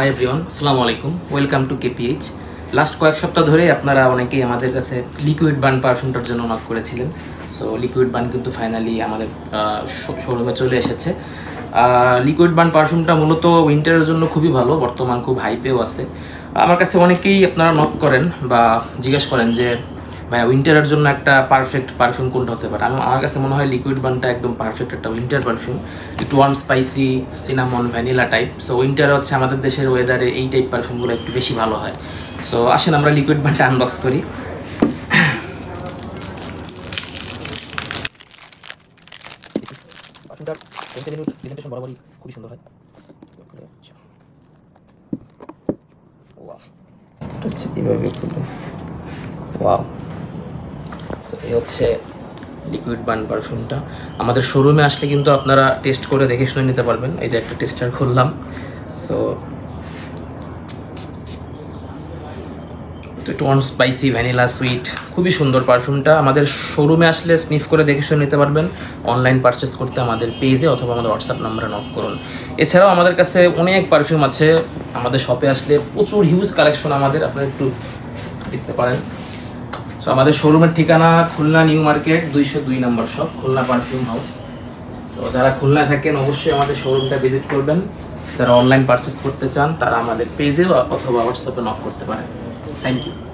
Hi everyone, আসসালামু আলাইকুম। Welcome to কেপিএইচ। Last কয়েক সপ্তাহ ধরে আপনারা অনেকেই আমাদের কাছে লিকুইড বান পারফিউমটার জন্য নক করেছিলেন। সো লিকুইড বান কিন্তু ফাইনালি আমাদের শোরুমে চলে এসেছে। লিকুইড বান পারফিউমটা মূলত উইন্টারের জন্য খুবই ভালো, বর্তমান খুব হাইপেও আছে। আমার কাছে অনেকেই আপনারা নক করেন বা জিজ্ঞেস করেন যে ভাই উইন্টারের জন্য একটা পারফেক্ট পারফিউম কোনটা হতে পারে। আমার কাছে মনে হয় লিকুইড বানটা একদম পারফেক্ট একটা উইন্টার পারফিউম, একটু warm spicy cinnamon vanilla type. So winter হচ্ছে আমাদের দেশের ওয়েদারে এই টাইপ পারফিউমগুলো একটু বেশি ভালো হয়। সো আসেন আমরা লিকুইড বানটা আনবক্স করি। পারফিউমটার প্রেজেন্টেশন বরাবরই খুবই সুন্দর হয়। এটা হচ্ছে এইভাবে খুলবে। ওয়াও, এই হচ্ছে লিকুইড বান পারফিউমটা। আমাদের শোরুমে আসলে কিন্তু আপনারা টেস্ট করে দেখে শুনে নিতে পারবেন। এই যে একটা টেস্টার খুললাম। সো একটু ওয়ার্ম স্পাইসি ভ্যানিলা সুইট, খুবই সুন্দর পারফিউমটা। আমাদের শোরুমে আসলে স্নিফ করে দেখে শুনে নিতে পারবেন। অনলাইন পারচেস করতে আমাদের পেজে অথবা আমাদের হোয়াটসঅ্যাপ নাম্বারে নক করুন। এছাড়াও আমাদের কাছে অনেক পারফিউম আছে। আমাদের শপে আসলে প্রচুর হিউজ কালেকশন আমাদের, আপনারা একটু দেখতে পারেন। সো আমাদের শোরুমের ঠিকানা খুলনা নিউ মার্কেট 202 নম্বর shop, Khulna perfume house. So যারা খুলনায় থাকেন অবশ্যই আমাদের শোরুমটা ভিজিট করবেন। যারা অনলাইন পারচেস করতে চান তারা আমাদের পেজে অথবা হোয়াটসঅ্যাপে নক করতে পারেন। Thank you.